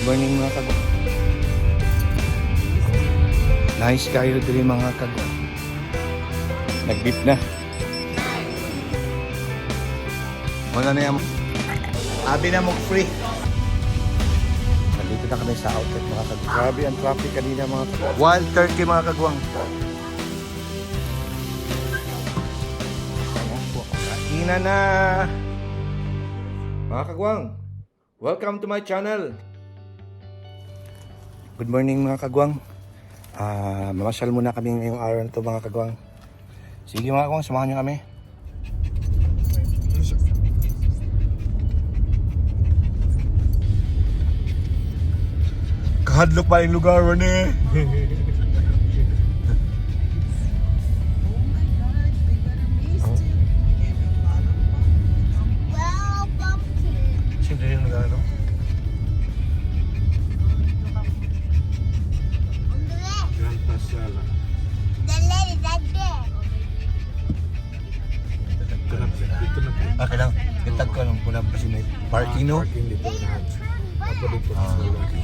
morning mga kagwa. Nice kayo diri mga kagwa. Nag-beep na. Wala na yan. Abi na mong free. Nandito na kami sa outlet mga kagwa. Grabe ang traffic kanina mga kagwa. Wild turkey mga kagwang. Kainan na. Mga kagwang, welcome to my channel. Good morning mga kagwang. Mamasyal muna kami ngayong araw na ito mga kagwang. Sige mga kagwang, samahan nyo kami. Kahadlok pa yung lugar ni. Siyempre yung lugar, no? Grand Pasala. Okay lang. Itag ko lang po na kasi may parking, no? Parking dito na. Ako dito sa laki.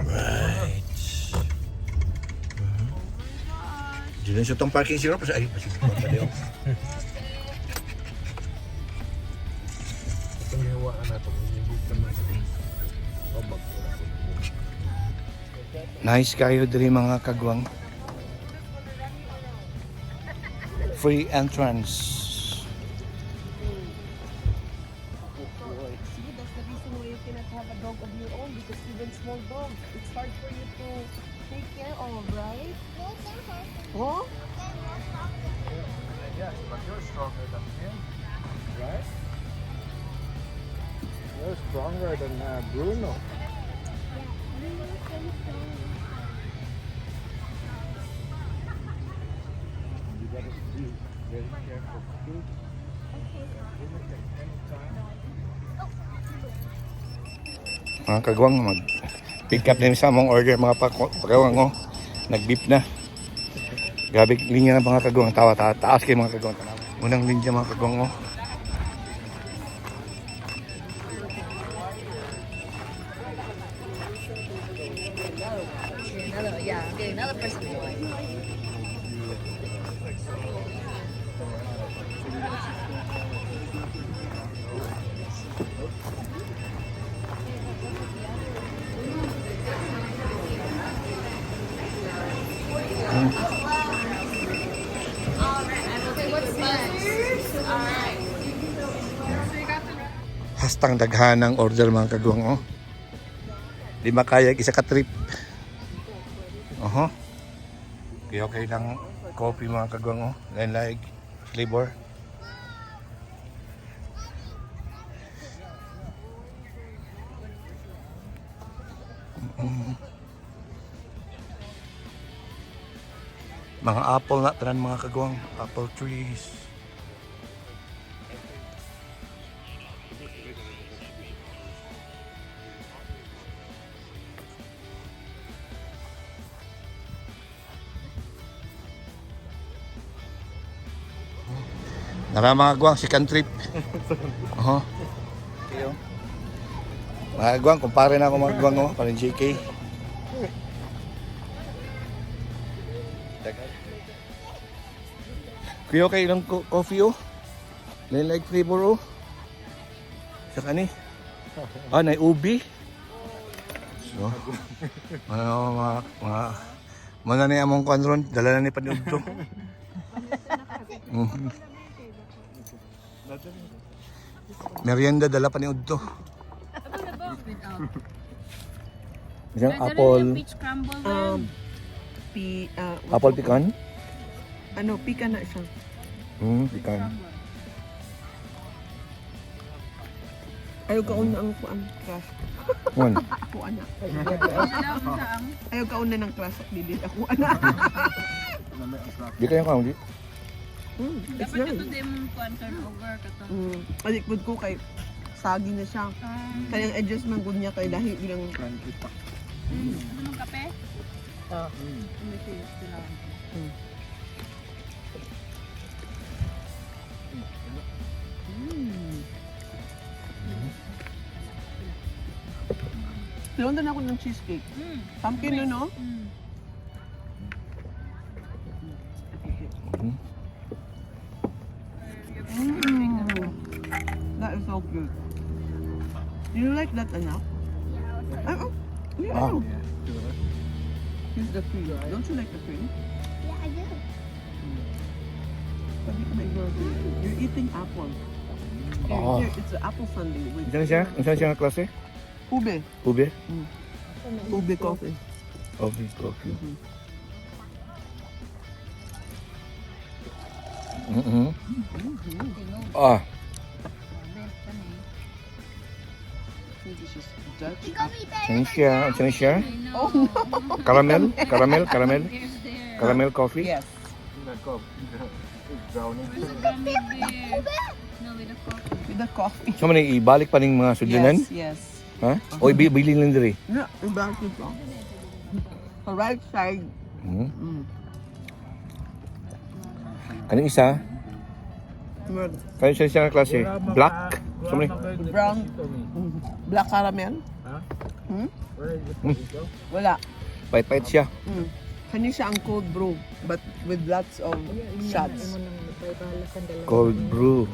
Right. Diyan siya itong parking zero. Ay, pasipin ko pa rin. Itong hawaan natin. Nice kayo diri mga kagwang. Free entrance. See, that's the reason why you cannot have a dog of your own, because even small dogs, it's hard for you to take care of, right? Oh? Yes, but you're stronger than him, right? You're stronger than Bruno. You gotta be very careful too. Mga kagwang, mag-pick up na yung sa mong order mga pagkawang, oh. Nag-beep na. Grabe linya ng mga kagwang. Taas kayo mga kagwang. Unang linya mga kagwang, oh. Another person. Hastang daghan ng order mga kagwang, oh. Di makaya isa ka trip. Okay lang coffee mga kagwang, oh. Like flavor. Mga apple na tanan mga kagwang, apple trees. Nara mga kagwang, second trip. Mga kagwang, kumpare na ako mga kagwang, oh. Parang JK. Kuya kayo ng coffee, oh. Like flavor, oh. Saka ni. Na ubi. So, mga na among kwanron, dala na ni Paniudto. Merienda dala Paniudto. Isang apple. Peach crumble Apple pecan? Pecan na siya. Pecan. Ayaw ka una ang kuan class. One. Ako ana. Ayaw ka una ng class at dili ako ana. Di kayo kaunti. It's Dapat nice. ito din kuan turnover kato. Alikod ko kay sagi na siya. Kaya ang edges man gud niya kay dahil bilang Crunchy pa. Ano mong kape? Sinundan ako ng cheesecake. Pumpkin no, no? That is so good. Do you like that enough? Oh, yeah. Ah. Here's the cream. Don't you like the cream? Yeah, I do. You're eating apple. Oh. Here, it's an apple sundae with Saan siya? Saan siya nga klase? ube. Ube? Ube coffee. Coffee, coffee. Ah, This is Dutch. saan siya? Saan siya? Oh, Caramel? Caramel? Caramel? There's there. Caramel coffee? yes. The cup. Brownie. There's a gummy bear. No, with a coffee. With the coffee. So, man, ibalik pa ning mga sudunan? Yes, yes. Ha? O, ibili lang diri? No, ibang ito. The right side. Kaning isa? Med- Kaning siya nga klase? Black? So, man, Brown. Black caramel. Where is it? Wala. pahit-pahit siya. Kani siya ang cold brew, but with lots of shots. Cold brew.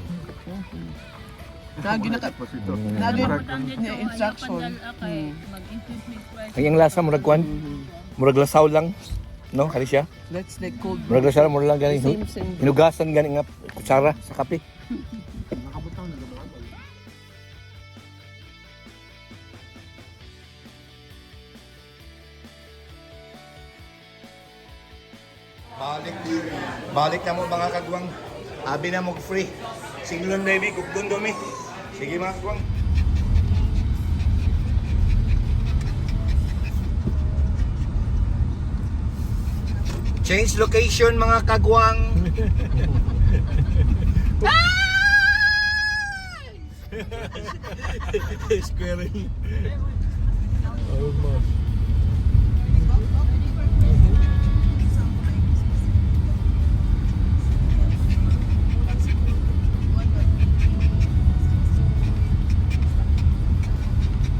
Lagi na lagi na instruction. Mag-increase Ay, ang lasa, murag kwan? Murag lasaw lang. No, kani siya? Let's like cold brew. Murag lasaw, murag lang ganing Same. hinugasan ganing nga kutsara sa kape. Balik na mo mga kagwang. Abi na mo free. Singlon baby, kugdon domi. Sige mga kagwang. Change location mga kagwang. Squaring. Almost.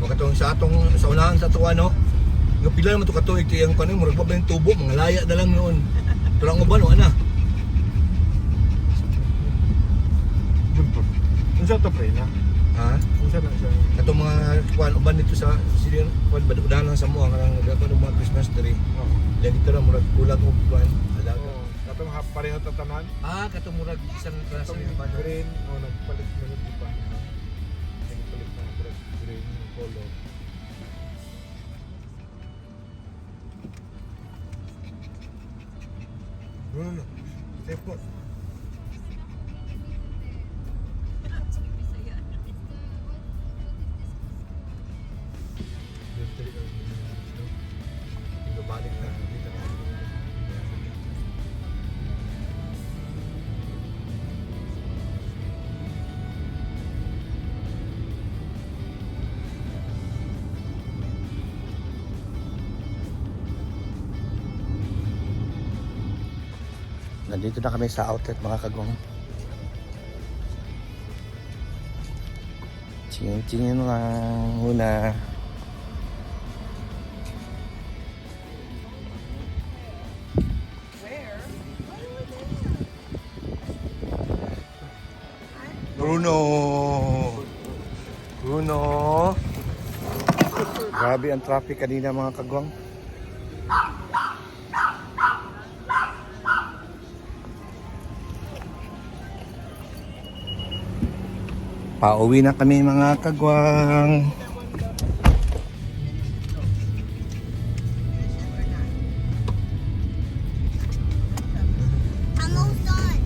Katong sa atong sa unahan sa tuwa no. Nga pila naman to katuig tiyang kanin murag pa yung tubo mga laya na lang noon. Tulang uban o ana. Unsa to pre na? Ha? Unsa na siya? Katong mga kuan uban dito sa sila kuan badudan lang sa mo ang gato ng mga Christmas tree. Oo. Dan dito ra murag kulag og kuan. Alaga. Katong pareho ta tanan. Ah, katong murag isang klase Katong ng bando. green, nagpalit na nito pa. Nagpalit na green color. Bruno. Tepo. Balik na dito na. Nandito na kami sa outlet mga kagwang. Tingin lang muna. Bruno. Grabe ang traffic kanina mga kagwang. Pauwi na kami mga kagwang. Almost done.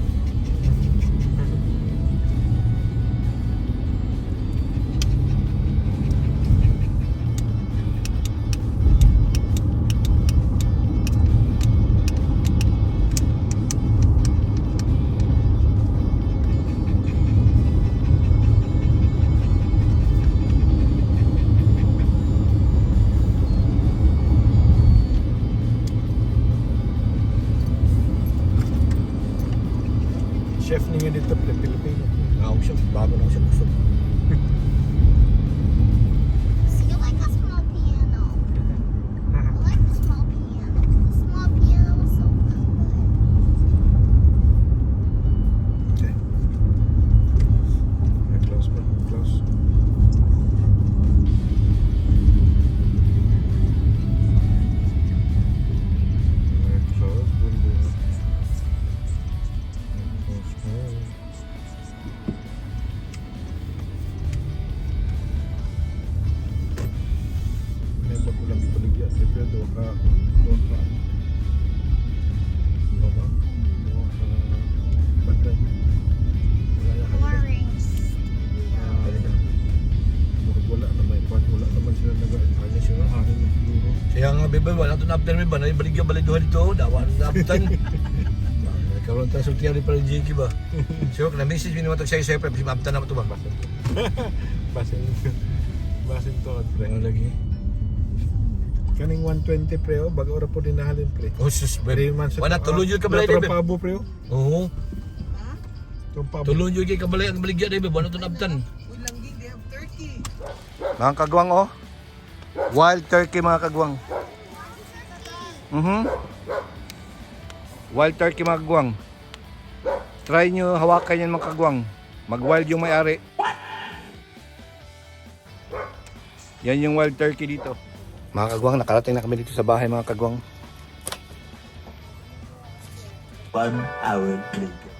chef niya dito, Pilipino. Ako siya, bago na ako siya gusto. So you like a small piano? I like the small piano. The small piano was so good. Okay. Close pa, close. Close, building. Close, close. May bago lang dito lagi at repair do ka doon pa. Doon ka bantay. Wala na hangin. Orange. Wala naman, wala naman sila nag-hangin sila hangin ng siguro. Kaya nga bebe, wala ito na after me ba? Baligyan baliduhan dito, dawan na aftan. Nagkaroon tayo sultiyan rin pala Jiki ba? So, na-message mo naman ito siya siyempre, kasi maaftan naman ito ba? Basin to at pre. Ano lagi? Kaning 120 pre oh, bago ora po din nahalin pre. Oh sus, Very bebe. man sa Wala, tulun yun kabalay bebe. Pabo pre oh. Oo, Pabo. tulun yun kay kabalay ang baligyan bebe, wala ito na aftan. Mga kagwang oh. Wild turkey mga kagwang. Wild turkey mga kagwang. Try nyo hawakan yan mga kagwang. Mag-wild yung may-ari. Yan yung wild turkey dito. Mga kagwang, nakarating na kami dito sa bahay mga kagwang. 1 hour later.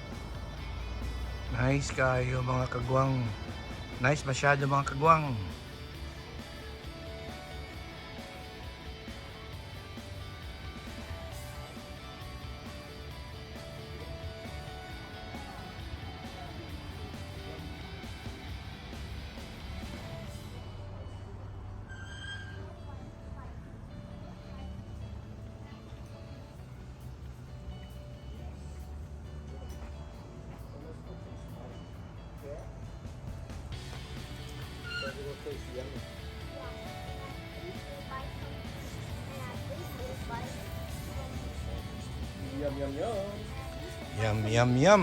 Nice kayo mga kagwang. Nice masyado mga kagwang. Yum, yum, yum.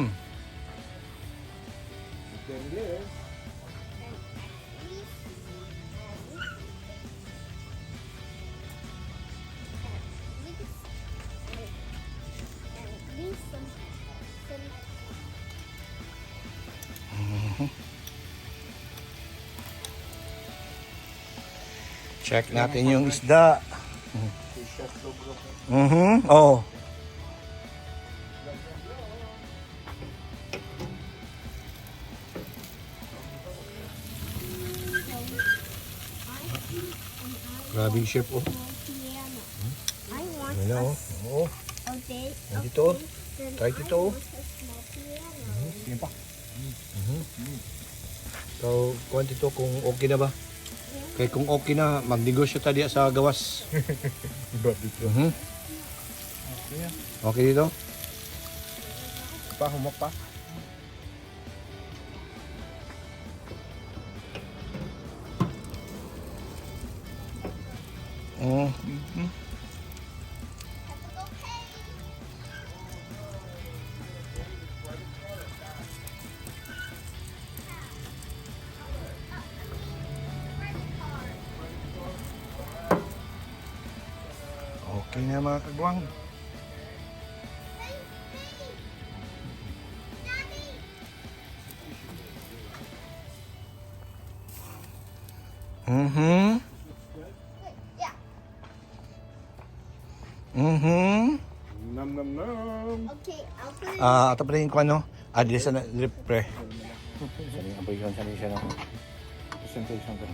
Check natin yung isda. Oh. Grabe yung chef oh. Piano. I want Ano oh. Oo. okay. Nandito oh. Try dito oh. A small piano. Sige pa. So, kuhan dito kung okay na ba? Kaya kung okay na, magnegosyo tayo diya sa gawas. Iba dito. Okay dito? Pa humok pa. Oh. Okay na mga kagwang. Nam nam nam. Okay, I'll put it. Ato pa rin kung ano. Di sa pre. Sabi nga po yun, sabi siya na. Presentation ko.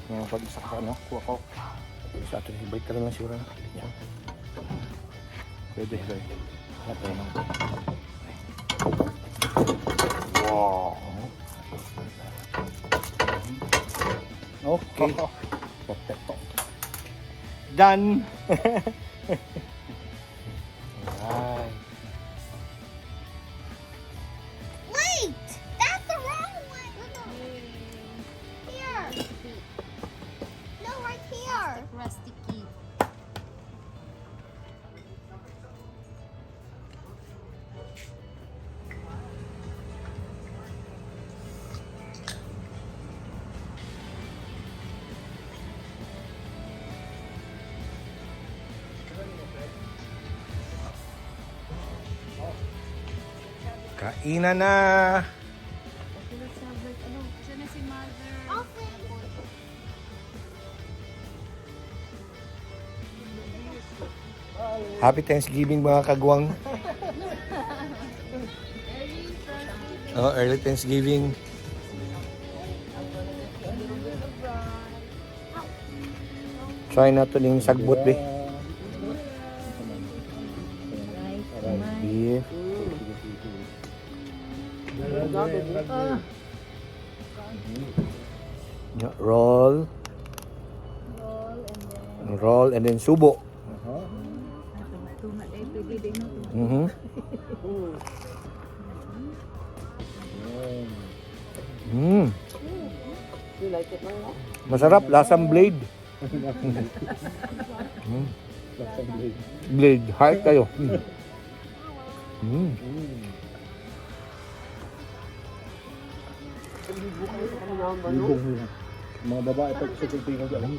Kung pag isa ka ano, kuha ko. Sa atin, balik ka lang siguro na. Pwede, pwede. Hatay lang. Wow. Okay. Perfecto. Done. Alright. Wait! That's the wrong one! Here! Kainan na. Okay, let's have like, ano, Siya na si mother. Happy Thanksgiving mga kagwang. Oh, early Thanksgiving. Try na to yung sagbot be. Beef. Yeah, roll. Roll and then subo. Mhm. Mm. you like it, Mama? Masarap, lasang blade. Mm. Blade, heart kayo. Mm. Mga babae pag sa kultingan dyan.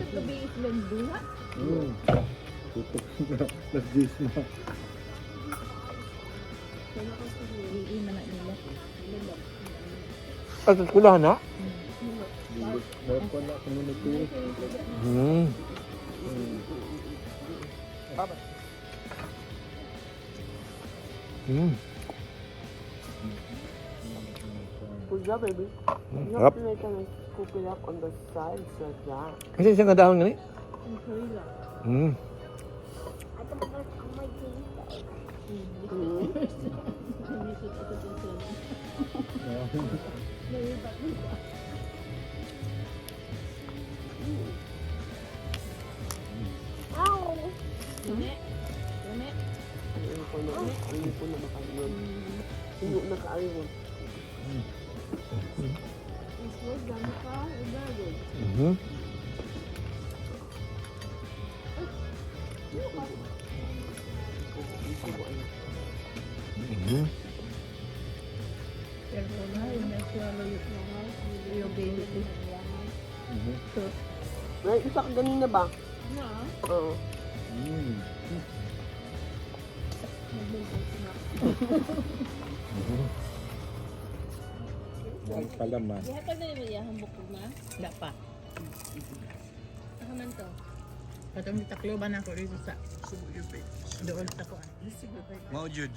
Tutok na. Las 10 na. At kula na. Meron pa na community. Mm. Mm. Good job, baby. You Sarap. have to like, scoop it up on the sides like that. Kasi isang kadahon nga ni. Mm. I can put on my teeth. Ow! Ayun po na, ayun po na makalimon. Hindi na kaalimon. Mhm. Mhm. Ay, isa ka ganina ba? Oo. Yan palaman. Dihatag na yung iyahang bukog na. Wala pa. Ako man to. Katong takloban ako dito sa doon ako. Maujud.